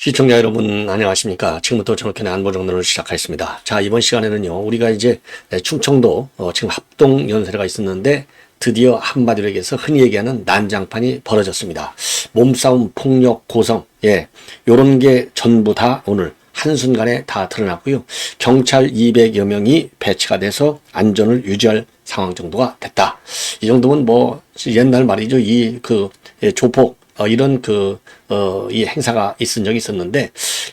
시청자 여러분 안녕하십니까. 지금부터 정확한 안보정론을 시작하겠습니다. 자, 이번 시간에는요, 우리가 이제 충청도 지금 합동연설회가 있었는데 드디어 한마디로 얘기해서 흔히 얘기하는 난장판이 벌어졌습니다. 몸싸움, 폭력, 고성, 요런 게 전부 다 오늘 한순간에 다 드러났고요. 경찰 200여 명이 배치가 돼서 안전을 유지할 상황 정도가 됐다. 이 정도면 뭐 옛날 말이죠. 조폭 이런 이 행사가 있은 적이 있었는데,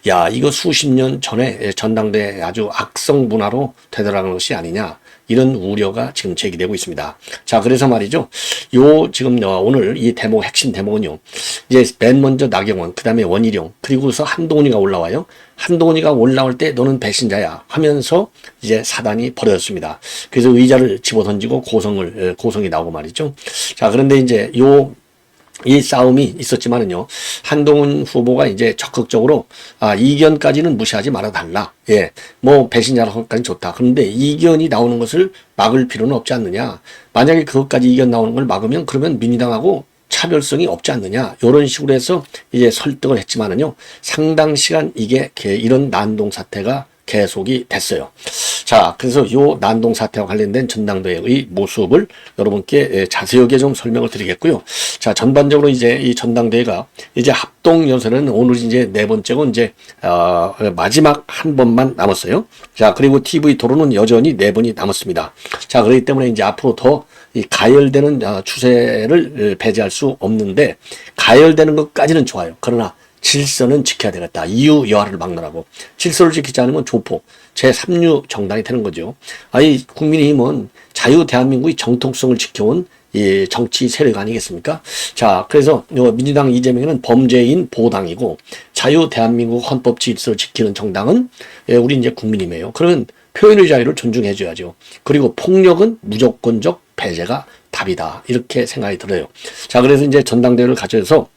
야, 이거 수십 년 전에 전당대회 아주 악성 문화로 되돌아가는 것이 아니냐, 이런 우려가 지금 제기되고 있습니다. 자, 그래서 말이죠. 지금 오늘 이 대목, 핵심 대목은요, 이제 맨 먼저 나경원, 그 다음에 원희룡, 그리고서 한동훈이가 올라와요. 한동훈이가 올라올 때 너는 배신자야 하면서 이제 사단이 벌어졌습니다. 그래서 의자를 집어던지고 고성이 나오고 말이죠. 자, 그런데 이제 이 싸움이 있었지만은요, 한동훈 후보가 이제 적극적으로, 이견까지는 무시하지 말아달라. 뭐, 배신자라고까지 좋다. 그런데 이견이 나오는 것을 막을 필요는 없지 않느냐. 만약에 그것까지 이견 나오는 걸 막으면 그러면 민주당하고 차별성이 없지 않느냐. 이런 식으로 해서 이제 설득을 했지만은요, 상당 시간 이런 난동 사태가 계속이 됐어요. 자, 그래서 요 난동 사태와 관련된 전당대회의 모습을 여러분께 자세하게 좀 설명을 드리겠고요. 자, 전반적으로 이제 이 전당대회가 이제 합동연설은 오늘 이제 네 번째고 이제 마지막 한 번만 남았어요. 자, 그리고 TV 토론은 여전히 네 번이 남았습니다. 자, 그렇기 때문에 이제 앞으로 더 이 가열되는 추세를 배제할 수 없는데, 가열되는 것까지는 좋아요. 그러나 질서는 지켜야 되겠다. 이유 여하를 막론하고 질서를 지키지 않으면 조폭, 제3류 정당이 되는 거죠. 국민의힘은 자유 대한민국의 정통성을 지켜온 이 정치 세력 아니겠습니까? 자, 그래서 민주당 이재명은 범죄인 보당이고, 자유 대한민국 헌법 질서를 지키는 정당은 우리 이제 국민이에요. 그러면 표현의 자유를 존중해줘야죠. 그리고 폭력은 무조건적 배제가 답이다. 이렇게 생각이 들어요. 자, 그래서 이제 전당대회를 가져서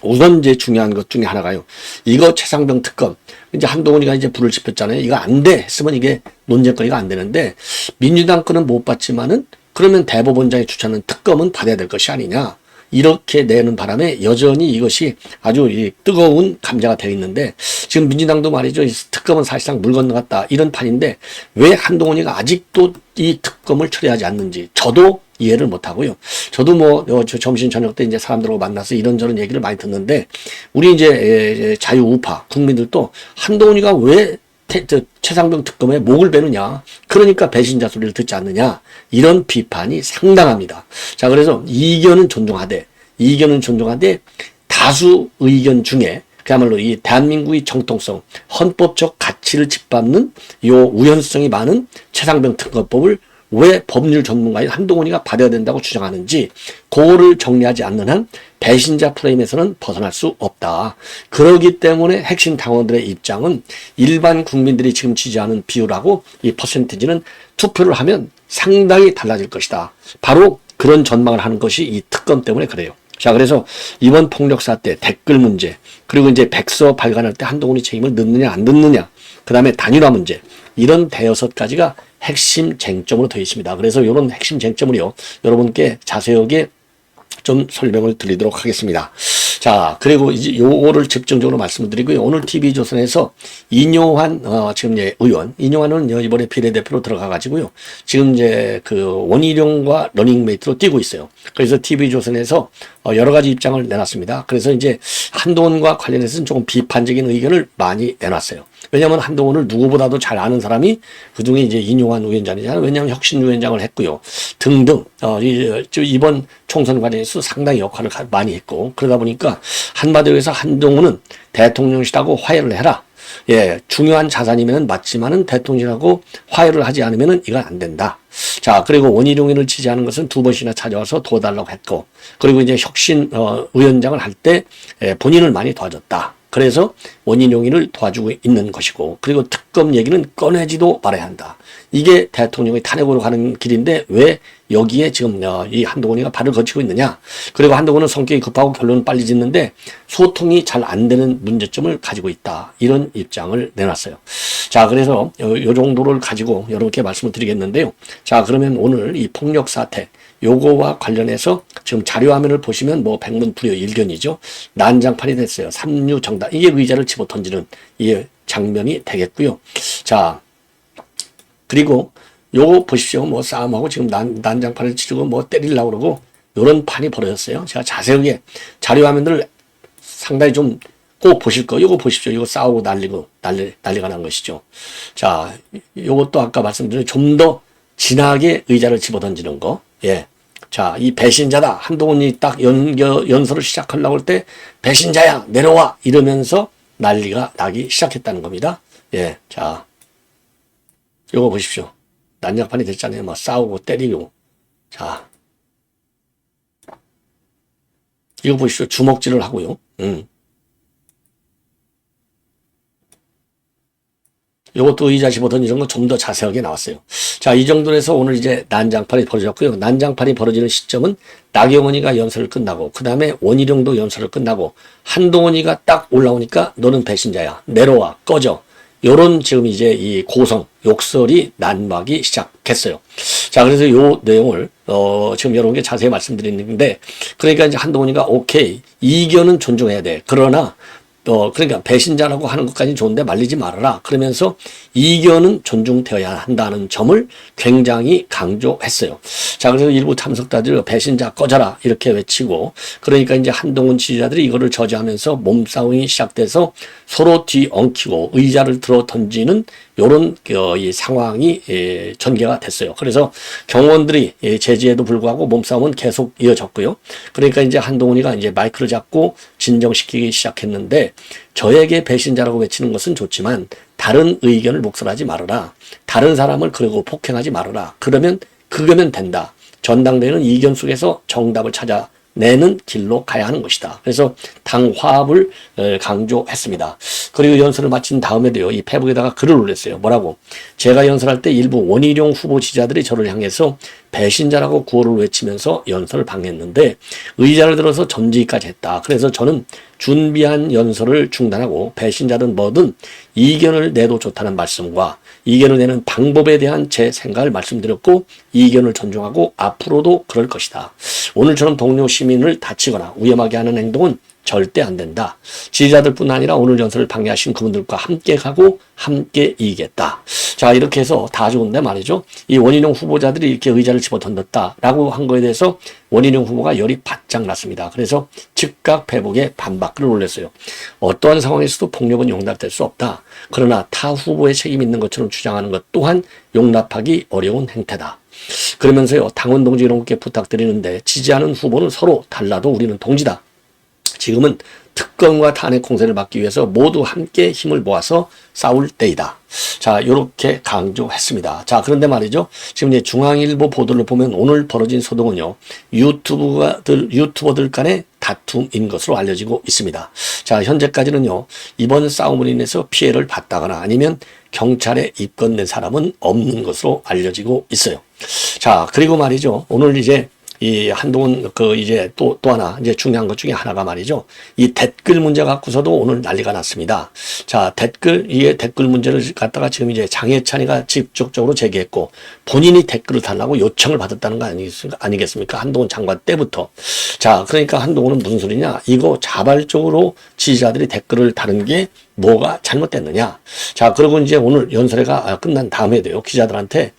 우선 이제 중요한 것 중에 하나가요. 이거 최상병 특검. 이제 한동훈이가 이제 불을 지폈잖아요. 이거 안 돼 했으면 이게 논쟁거리가 안 되는데, 민주당 거는 못 받지만은 그러면 대법원장이 추천하는 특검은 받아야 될 것이 아니냐. 이렇게 내는 바람에 여전히 이것이 아주 뜨거운 감자가 되어 있는데, 지금 민주당도 말이죠. 이 특검은 사실상 물 건너갔다. 이런 판인데, 왜 한동훈이가 아직도 이 특검을 처리하지 않는지 저도 이해를 못하고요. 저도 점심 저녁 때 이제 사람들하고 만나서 이런저런 얘기를 많이 듣는데, 우리 이제 자유우파 국민들도 한동훈이가 왜 최상병 특검에 목을 베느냐, 그러니까 배신자 소리를 듣지 않느냐, 이런 비판이 상당합니다. 자, 그래서 이견은 존중하되 다수 의견 중에 그야말로 이 대한민국의 정통성, 헌법적 가치를 짓밟는 요 우연성이 많은 최상병 특검법을 왜 법률 전문가인 한동훈이가 받아야 된다고 주장하는지, 그거를 정리하지 않는 한 배신자 프레임에서는 벗어날 수 없다. 그렇기 때문에 핵심 당원들의 입장은 일반 국민들이 지금 지지하는 비율하고 이 퍼센티지는 투표를 하면 상당히 달라질 것이다. 바로 그런 전망을 하는 것이 이 특검 때문에 그래요. 자, 그래서 이번 폭력 사태, 댓글 문제, 그리고 이제 백서 발간할 때 한동훈이 책임을 넣느냐 안 넣느냐, 그 다음에 단일화 문제, 이런 대여섯 가지가 핵심 쟁점으로 되어 있습니다. 그래서 이런 핵심 쟁점을요, 여러분께 자세하게 좀 설명을 드리도록 하겠습니다. 자, 그리고 이제 요거를 집중적으로 말씀을 드리고요. 오늘 TV조선에서 이뇨한, 지금 의원, 이뇨한은 이번에 비례대표로 들어가가지고요. 지금 이제 원희룡과 러닝메이트로 뛰고 있어요. 그래서 TV조선에서 여러 가지 입장을 내놨습니다. 그래서 이제 한동훈과 관련해서는 조금 비판적인 의견을 많이 내놨어요. 왜냐하면 한동훈을 누구보다도 잘 아는 사람이 그중에 이제 이뇨한 위원장이잖아요. 왜냐하면 혁신위원장을 했고요. 등등, 이번 총선 과정에서 상당히 역할을 많이 했고, 그러다 보니까 한마디로 해서 한동훈은 대통령실하고 화해를 해라. 중요한 자산이면 맞지만은 대통령하고 화해를 하지 않으면은 이건 안 된다. 자, 그리고 원희룡이를 지지하는 것은 두 번씩이나 찾아와서 도와달라고 했고, 그리고 이제 혁신 위원장을 할 때 본인을 많이 도와줬다. 그래서 원희룡이를 도와주고 있는 것이고, 그리고 특검 얘기는 꺼내지도 말아야 한다. 이게 대통령의 탄핵으로 가는 길인데 왜 여기에 지금 이 한동훈이가 발을 거치고 있느냐. 그리고 한동훈은 성격이 급하고 결론을 빨리 짓는데 소통이 잘 안 되는 문제점을 가지고 있다. 이런 입장을 내놨어요. 자, 그래서 요 정도를 가지고 여러분께 말씀을 드리겠는데요. 자, 그러면 오늘 이 폭력 사태 요거와 관련해서 지금 자료화면을 보시면 뭐 백문불여일견이죠. 난장판이 됐어요. 삼류정당. 이게 의자를 집어 던지는 이 장면이 되겠고요. 자, 그리고 요거 보십시오. 뭐 싸움하고 지금 난장판을 치르고 뭐 때리려고 그러고 요런 판이 벌어졌어요. 제가 자세하게 자료화면들을 상당히 좀 꼭 보실 거. 요거 보십시오. 이거 싸우고 난리가 난 것이죠. 자, 요것도 아까 말씀드린 좀 더 진하게 의자를 집어 던지는 거. 예. 자, 이 배신자다. 한동훈이 딱 연설을 시작하려고 할 때 배신자야 내려와 이러면서 난리가 나기 시작했다는 겁니다. 예. 자, 요거 보십시오. 난장판이 됐잖아요. 막 싸우고 때리고. 자, 이거 보십시오. 주먹질을 하고요. 요것도 의자 집어던 이런 거 좀 더 자세하게 나왔어요. 자, 이 정도로 해서 오늘 이제 난장판이 벌어졌고요. 난장판이 벌어지는 시점은 나경원이가 연설을 끝나고 그 다음에 원희룡도 연설을 끝나고 한동훈이가 딱 올라오니까 너는 배신자야. 내려와. 꺼져. 요런 지금 이제 이 고성, 욕설이 난무하기 시작했어요. 자, 그래서 요 내용을, 지금 여러분께 자세히 말씀드리는데, 그러니까 이제 한동훈이가 오케이. 이견은 존중해야 돼. 그러나, 그러니까 배신자라고 하는 것까지 좋은데 말리지 말아라. 그러면서 이견은 존중되어야 한다는 점을 굉장히 강조했어요. 자, 그래서 일부 참석자들이 배신자 꺼져라 이렇게 외치고 그러니까 이제 한동훈 지지자들이 이거를 저지하면서 몸싸움이 시작돼서 서로 뒤엉키고 의자를 들어 던지는 요런 이 상황이 전개가 됐어요. 그래서 경호원들이 제지에도 불구하고 몸싸움은 계속 이어졌고요. 그러니까 이제 한동훈이가 이제 마이크를 잡고 진정시키기 시작했는데 저에게 배신자라고 외치는 것은 좋지만 다른 의견을 목설하지 말아라. 다른 사람을 그러고 폭행하지 말아라. 그러면 된다. 전당대회는 이견 속에서 정답을 찾아내는 길로 가야 하는 것이다. 그래서 당 화합을 강조했습니다. 그리고 연설을 마친 다음에도요. 이 페북에다가 글을 올렸어요. 뭐라고? 제가 연설할 때 일부 원희룡 후보 지지자들이 저를 향해서 배신자라고 구호를 외치면서 연설을 방해했는데 의자를 들어서 던지기까지 했다. 그래서 저는 준비한 연설을 중단하고 배신자든 뭐든 이견을 내도 좋다는 말씀과 이견을 내는 방법에 대한 제 생각을 말씀드렸고 이견을 존중하고 앞으로도 그럴 것이다. 오늘처럼 동료 시민을 다치거나 위험하게 하는 행동은 절대 안 된다. 지지자들뿐 아니라 오늘 연설을 방해하신 그분들과 함께 가고 함께 이기겠다. 자, 이렇게 해서 다 좋은데 말이죠. 이 원희룡 후보자들이 이렇게 의자를 집어 던졌다라고 한 거에 대해서 원희룡 후보가 열이 바짝 났습니다. 그래서 즉각 페북에 반박글을 올렸어요. 어떠한 상황에서도 폭력은 용납될 수 없다. 그러나 타 후보의 책임이 있는 것처럼 주장하는 것 또한 용납하기 어려운 행태다. 그러면서요. 당원 동지 여러분께 부탁드리는데 지지하는 후보는 서로 달라도 우리는 동지다. 지금은 특검과 탄핵 공세를 막기 위해서 모두 함께 힘을 모아서 싸울 때이다. 자, 요렇게 강조했습니다. 자, 그런데 말이죠. 지금 이제 중앙일보 보도를 보면 오늘 벌어진 소동은요. 유튜버들 간의 다툼인 것으로 알려지고 있습니다. 자, 현재까지는요. 이번 싸움으로 인해서 피해를 봤다거나 아니면 경찰에 입건된 사람은 없는 것으로 알려지고 있어요. 자, 그리고 말이죠. 오늘 이제 이 한동훈 이제 또 하나 이제 중요한 것 중에 하나가 말이죠. 이 댓글 문제 갖고서도 오늘 난리가 났습니다. 자, 이게 댓글 문제를 갖다가 지금 이제 장해찬이가 직접적으로 제기했고 본인이 댓글을 달라고 요청을 받았다는 거 아니겠습니까? 한동훈 장관 때부터. 자, 그러니까 한동훈은 무슨 소리냐? 이거 자발적으로 지지자들이 댓글을 다는 게 뭐가 잘못됐느냐. 자, 그리고 이제 오늘 연설회가 끝난 다음에도요, 기자들한테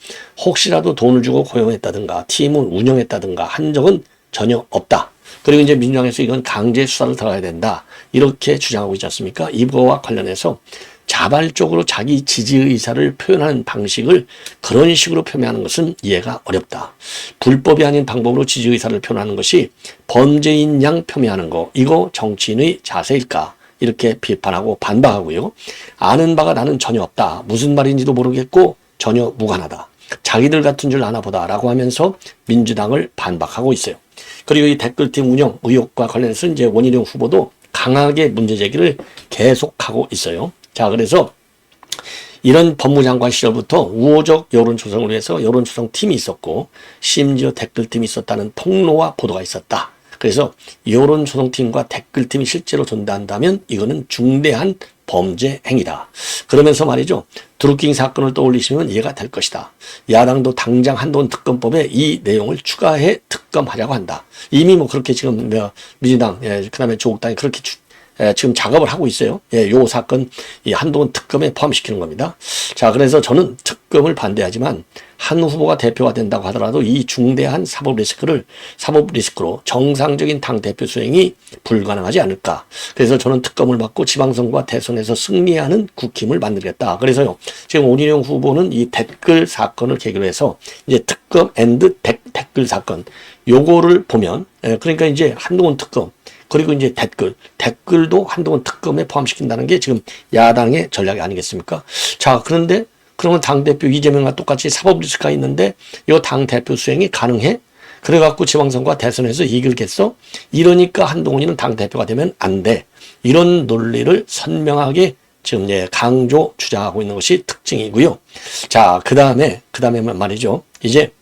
혹시라도 돈을 주고 고용했다든가 팀을 운영했다든가 한 적은 전혀 없다. 그리고 이제 민주당에서 이건 강제 수사를 들어가야 된다. 이렇게 주장하고 있지 않습니까? 이거와 관련해서 자발적으로 자기 지지 의사를 표현하는 방식을 그런 식으로 표현하는 것은 이해가 어렵다. 불법이 아닌 방법으로 지지 의사를 표현하는 것이 범죄인 양 표명하는 거, 이거 정치인의 자세일까? 이렇게 비판하고 반박하고요. 아는 바가 나는 전혀 없다. 무슨 말인지도 모르겠고 전혀 무관하다. 자기들 같은 줄 아나 보다라고 하면서 민주당을 반박하고 있어요. 그리고 이 댓글팀 운영 의혹과 관련해서 이제 원희룡 후보도 강하게 문제 제기를 계속하고 있어요. 자, 그래서 이런 법무장관 시절부터 우호적 여론 조성을 위해서 여론 조성 팀이 있었고 심지어 댓글팀이 있었다는 폭로와 보도가 있었다. 그래서 여론 조성팀과 댓글팀이 실제로 존재한다면 이거는 중대한 범죄 행위다. 그러면서 말이죠. 드루킹 사건을 떠올리시면 이해가 될 것이다. 야당도 당장 한동훈 특검법에 이 내용을 추가해 특검하려고 한다. 이미 뭐 그렇게 지금 민주당, 그다음에 조국당이 그렇게 지금 작업을 하고 있어요. 요 사건 이 한동훈 특검에 포함시키는 겁니다. 자, 그래서 저는 특검을 반대하지만 한 후보가 대표가 된다고 하더라도 이 중대한 사법 리스크로 정상적인 당대표 수행이 불가능하지 않을까. 그래서 저는 특검을 받고 지방선거와 대선에서 승리하는 국힘을 만들겠다. 그래서요, 지금 원희룡 후보는 이 댓글 사건을 계기로 해서 이제 특검 앤드 댓글 사건 요거를 보면, 그러니까 이제 한동훈 특검 그리고 이제 댓글도 한동훈 특검에 포함시킨다는 게 지금 야당의 전략이 아니겠습니까? 자, 그런데 그러면 당대표 이재명과 똑같이 사법 리스크가 있는데 이 당대표 수행이 가능해? 그래갖고 지방선거와 대선에서 이길겠어? 이러니까 한동훈이는 당대표가 되면 안 돼. 이런 논리를 선명하게 지금 강조 주장하고 있는 것이 특징이고요. 자, 그 다음에 말이죠. 이제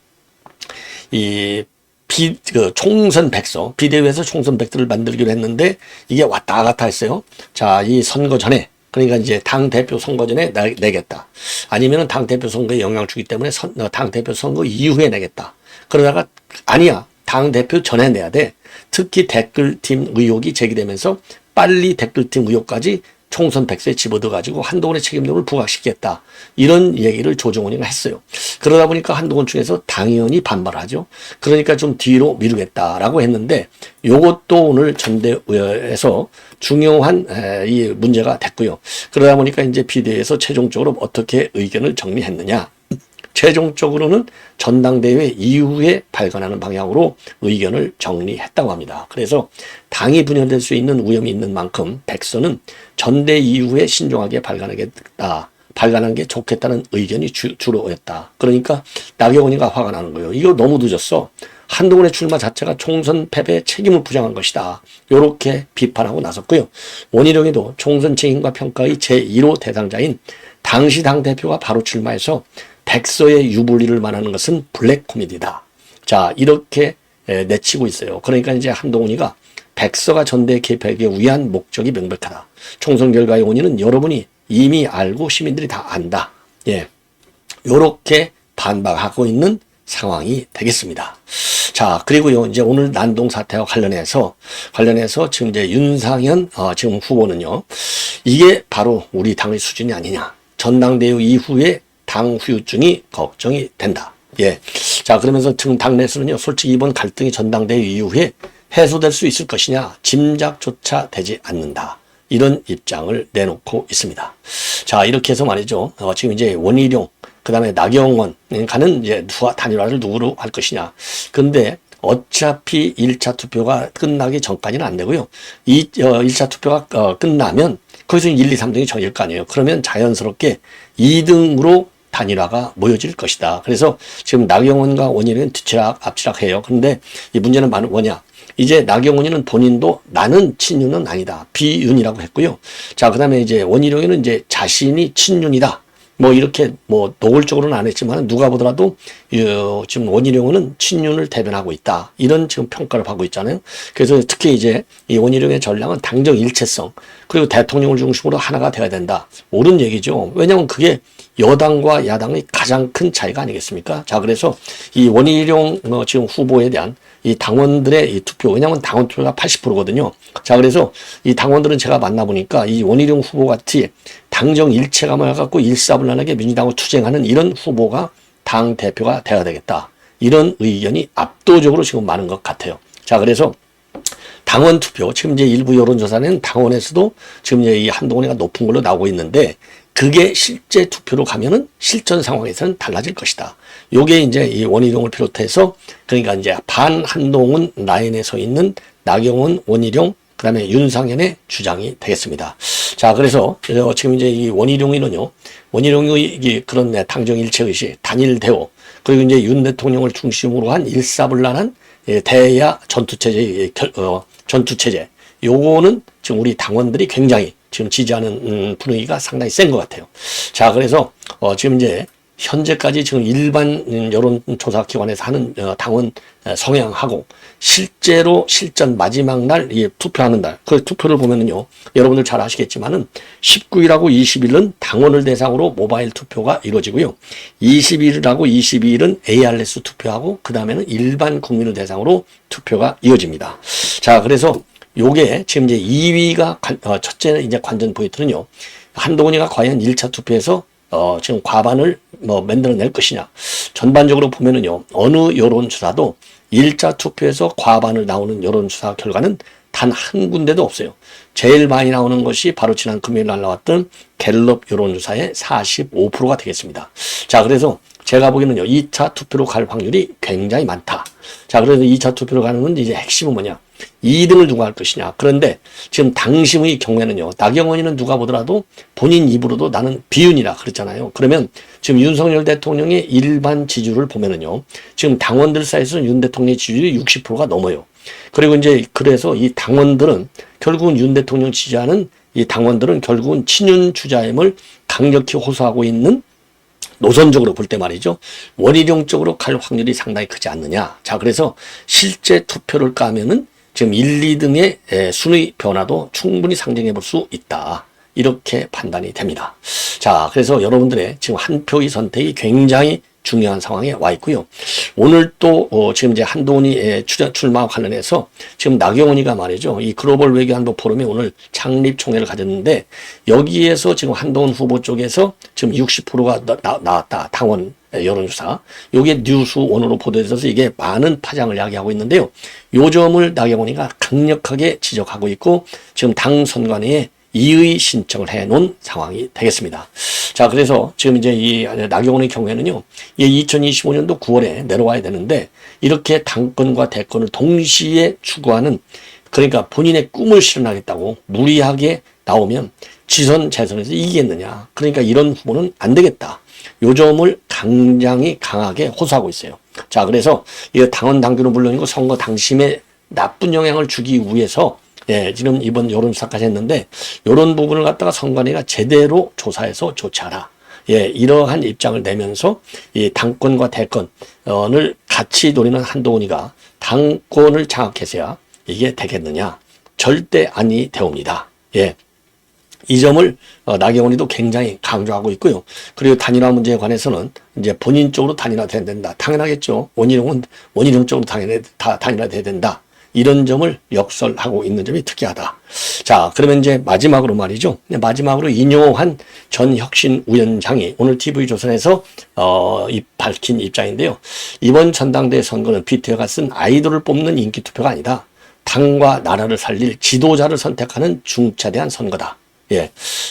총선 백서, 비대위에서 총선 백서를 만들기로 했는데 이게 왔다 갔다 했어요. 자, 이 선거 전에, 그러니까 이제 당대표 선거 전에 내겠다. 아니면은 당대표 선거에 영향을 주기 때문에 당대표 선거 이후에 내겠다. 그러다가 아니야. 당대표 전에 내야 돼. 특히 댓글팀 의혹이 제기되면서 빨리 댓글팀 의혹까지 총선 백서에 집어넣어가지고 한동훈의 책임론을 부각시키겠다. 이런 얘기를 조정훈이가 했어요. 그러다 보니까 한동훈 측에서 당연히 반발하죠. 그러니까 좀 뒤로 미루겠다라고 했는데 요것도 오늘 전대에서 중요한 이 문제가 됐고요. 그러다 보니까 이제 비대위에서 최종적으로 어떻게 의견을 정리했느냐. 최종적으로는 전당대회 이후에 발간하는 방향으로 의견을 정리했다고 합니다. 그래서 당이 분열될 수 있는 위험이 있는 만큼 백서는 전대 이후에 신중하게 발간한 게 좋겠다는 의견이 주로였다. 그러니까 나경원이가 화가 나는 거예요. 이거 너무 늦었어. 한동훈의 출마 자체가 총선 패배에 책임을 부정한 것이다. 이렇게 비판하고 나섰고요. 원희룡이도 총선 책임과 평가의 제1호 대상자인 당시 당대표가 바로 출마해서 백서의 유불리를 말하는 것은 블랙 코미디다. 자, 이렇게 내치고 있어요. 그러니까 이제 한동훈이가 백서가 전대에 개입하기 위한 목적이 명백하다. 총선 결과의 원인은 여러분이 이미 알고 시민들이 다 안다. 요렇게 반박하고 있는 상황이 되겠습니다. 자, 그리고요, 이제 오늘 난동 사태와 관련해서 지금 이제 윤상현 지금 후보는요, 이게 바로 우리 당의 수준이 아니냐. 전당대회 이후에 당 후유증이 걱정이 된다. 자, 그러면서 지금 당내에서는요, 솔직히 이번 갈등이 전당대회 이후에 해소될 수 있을 것이냐, 짐작조차 되지 않는다. 이런 입장을 내놓고 있습니다. 자, 이렇게 해서 말이죠. 지금 이제 원희룡, 그 다음에 나경원 가는 이제 단일화를 누구로 할 것이냐. 근데 어차피 1차 투표가 끝나기 전까지는 안 되고요. 1차 투표가 끝나면 거기서 1, 2, 3등이 정해질 거 아니에요. 그러면 자연스럽게 2등으로 단일화가 모여질 것이다. 그래서 지금 나경원과 원희룡은 뒤치락 앞치락해요. 그런데 이 문제는 뭐냐? 이제 나경원이는 본인도 나는 친윤은 아니다. 비윤이라고 했고요. 자, 그다음에 이제 원희룡이는 이제 자신이 친윤이다. 뭐 이렇게 뭐 노골적으로는 안 했지만 누가 보더라도 지금 원희룡은 친윤을 대변하고 있다. 이런 지금 평가를 받고 있잖아요. 그래서 특히 이제 이 원희룡의 전략은 당정 일체성 그리고 대통령을 중심으로 하나가 돼야 된다. 옳은 얘기죠. 왜냐하면 그게 여당과 야당의 가장 큰 차이가 아니겠습니까? 자, 그래서 이 원희룡 지금 후보에 대한 이 당원들의 이 투표, 왜냐하면 당원 투표가 80%거든요. 자, 그래서 이 당원들은 제가 만나보니까 이 원희룡 후보 같이 당정 일체감을 갖고 일사불란하게 민주당을 투쟁하는 이런 후보가 당 대표가 돼야 되겠다. 이런 의견이 압도적으로 지금 많은 것 같아요. 자, 그래서 당원 투표, 지금 이제 일부 여론조사는 당원에서도 지금 이제 이 한동훈이가 높은 걸로 나오고 있는데 그게 실제 투표로 가면은 실전 상황에서는 달라질 것이다. 요게 이제 이 원희룡을 비롯해서 그러니까 이제 반 한동훈 라인에 서 있는 나경원, 원희룡, 그 다음에 윤상현의 주장이 되겠습니다. 자, 그래서 지금 이제 이 원희룡이는요, 원희룡의 그런 당정 일체의식, 단일 대우, 그리고 이제 윤 대통령을 중심으로 한 일사불란한 대야 전투체제, 요거는 지금 우리 당원들이 굉장히 지금 지지하는 분위기가 상당히 센 것 같아요. 자, 그래서 지금 이제 현재까지 지금 일반 여론조사 기관에서 하는 당원 성향하고 실제로 실전 마지막 날 투표하는 날, 그 투표를 보면은요, 여러분들 잘 아시겠지만은 19일하고 20일은 당원을 대상으로 모바일 투표가 이루어지고요, 21일하고 22일은 ARS 투표하고 그 다음에는 일반 국민을 대상으로 투표가 이어집니다. 자, 그래서 요게 지금 이제 2위가 첫째 이제 관전 포인트는요, 한동훈이가 과연 1차 투표에서 지금 과반을 만들어낼 것이냐. 전반적으로 보면은요, 어느 여론조사도 1차 투표에서 과반을 나오는 여론조사 결과는 단 한 군데도 없어요. 제일 많이 나오는 것이 바로 지난 금요일 날 나왔던 갤럽 여론조사의 45%가 되겠습니다. 자, 그래서 제가 보기에는요, 2차 투표로 갈 확률이 굉장히 많다. 자, 그래서 2차 투표로 가는 건 이제 핵심은 뭐냐? 2등을 누가 할 것이냐. 그런데 지금 당심의 경우에는요, 나경원이는 누가 보더라도 본인 입으로도 나는 비윤이라 그랬잖아요. 그러면 지금 윤석열 대통령의 일반 지지율을 보면은요, 지금 당원들 사이에서는 윤 대통령의 지지율이 60%가 넘어요. 그리고 이제 그래서 이 당원들은 결국은 윤 대통령 지지하는 이 당원들은 결국은 친윤 주자임을 강력히 호소하고 있는 노선적으로 볼 때 말이죠, 원희룡 쪽으로 갈 확률이 상당히 크지 않느냐. 자, 그래서 실제 투표를 까면은 지금 1, 2등의 순위 변화도 충분히 상정해 볼 수 있다. 이렇게 판단이 됩니다. 자, 그래서 여러분들의 지금 한 표의 선택이 굉장히 중요한 상황에 와 있고요. 오늘 또 지금 이제 한동훈이 출마 관련해서 지금 나경원이가 말이죠, 이 글로벌 외교안보 포럼이 오늘 창립 총회를 가졌는데, 여기에서 지금 한동훈 후보 쪽에서 지금 60%가 나왔다. 당원 여론조사. 요게 뉴스원으로 보도돼서 이게 많은 파장을 야기하고 있는데요, 요 점을 나경원이가 강력하게 지적하고 있고, 지금 당 선관위에 이의 신청을 해 놓은 상황이 되겠습니다. 자, 그래서 지금 이제 이 나경원의 경우에는요, 2025년도 9월에 내려와야 되는데, 이렇게 당권과 대권을 동시에 추구하는, 그러니까 본인의 꿈을 실현하겠다고 무리하게 나오면 지선 재선에서 이기겠느냐. 그러니까 이런 후보는 안 되겠다. 요 점을 굉장히 강하게 호소하고 있어요. 자, 그래서 이 당원 당규는 물론이고 선거 당심에 나쁜 영향을 주기 위해서 지금 이번 여론조사까지 했는데, 이런 부분을 갖다가 선관위가 제대로 조사해서 조치하라. 이러한 입장을 내면서 이 당권과 대권을 같이 노리는 한동훈이가 당권을 장악해서야 이게 되겠느냐? 절대 아니 되옵니다. 이 점을 나경원이도 굉장히 강조하고 있고요. 그리고 단일화 문제에 관해서는 이제 본인 쪽으로 단일화돼야 된다. 당연하겠죠. 원희룡 쪽으로 단일화돼야 된다. 이런 점을 역설하고 있는 점이 특이하다. 자, 그러면 이제 마지막으로 말이죠. 마지막으로 인용한 전 혁신위원장이 오늘 TV조선에서 밝힌 입장인데요. 이번 전당대회 선거는 비태어가 쓴 아이돌을 뽑는 인기투표가 아니다. 당과 나라를 살릴 지도자를 선택하는 중차대한 선거다.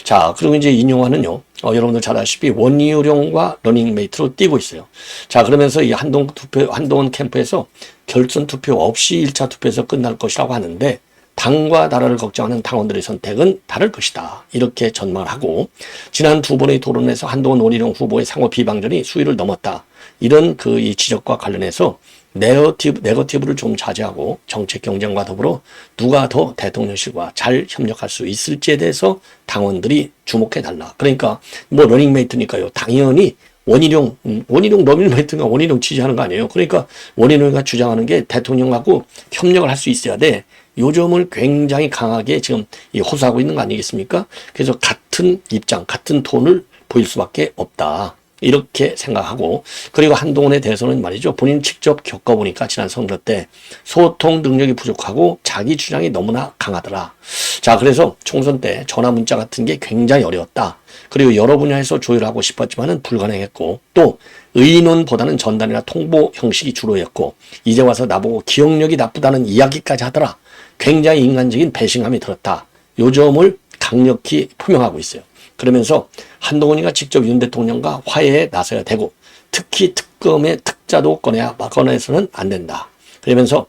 자, 그리고 이제 인용하는요, 여러분들 잘 아시다시피 원희룡과 러닝메이트로 뛰고 있어요. 자, 그러면서 이 한동훈 캠프에서 결선 투표 없이 1차 투표에서 끝날 것이라고 하는데, 당과 나라를 걱정하는 당원들의 선택은 다를 것이다. 이렇게 전망을 하고, 지난 두 번의 토론에서 한동훈 원희룡 후보의 상호 비방전이 수위를 넘었다. 이런 이 지적과 관련해서 네거티브를 좀 자제하고 정책 경쟁과 더불어 누가 더 대통령실과 잘 협력할 수 있을지에 대해서 당원들이 주목해 달라. 그러니까 뭐 러닝메이트니까요. 당연히 원희룡 러닝메이트가 원희룡 지지하는 거 아니에요. 그러니까 원희룡이가 주장하는 게 대통령하고 협력을 할 수 있어야 돼. 요 점을 굉장히 강하게 지금 호소하고 있는 거 아니겠습니까? 그래서 같은 입장, 같은 톤을 보일 수밖에 없다. 이렇게 생각하고, 그리고 한동훈에 대해서는 말이죠, 본인 직접 겪어보니까 지난 선거 때 소통 능력이 부족하고 자기 주장이 너무나 강하더라. 자, 그래서 총선 때 전화 문자 같은 게 굉장히 어려웠다. 그리고 여러 분야에서 조율하고 싶었지만은 불가능했고, 또 의논보다는 전달이나 통보 형식이 주로였고, 이제 와서 나보고 기억력이 나쁘다는 이야기까지 하더라. 굉장히 인간적인 배신감이 들었다. 요 점을 강력히 표명하고 있어요. 그러면서 한동훈이가 직접 윤 대통령과 화해에 나서야 되고, 특히 특검의 특자도 꺼내서는 안 된다. 그러면서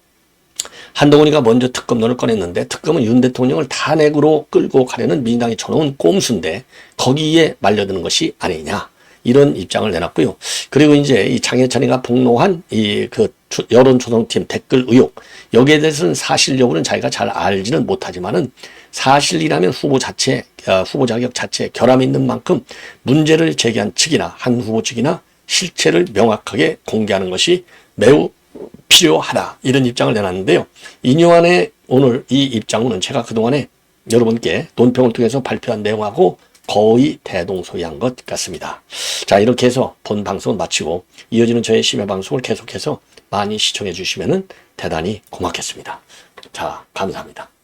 한동훈이가 먼저 특검론을 꺼냈는데, 특검은 윤 대통령을 탄핵으로 끌고 가려는 민주당이 쳐놓은 꼼수인데 거기에 말려드는 것이 아니냐. 이런 입장을 내놨고요. 그리고 이제 이 장해찬이가 폭로한 이 그 여론조성팀 댓글 의혹, 여기에 대해서는 사실 여부는 자기가 잘 알지는 못하지만은 사실이라면 후보 자격 자체에 결함이 있는 만큼 문제를 제기한 측이나 한 후보 측이나 실체를 명확하게 공개하는 것이 매우 필요하다, 이런 입장을 내놨는데요. 인요한의 오늘 이 입장은 제가 그동안에 여러분께 논평을 통해서 발표한 내용하고 거의 대동소이한 것 같습니다. 자, 이렇게 해서 본 방송을 마치고 이어지는 저의 심야 방송을 계속해서 많이 시청해 주시면 대단히 고맙겠습니다. 자, 감사합니다.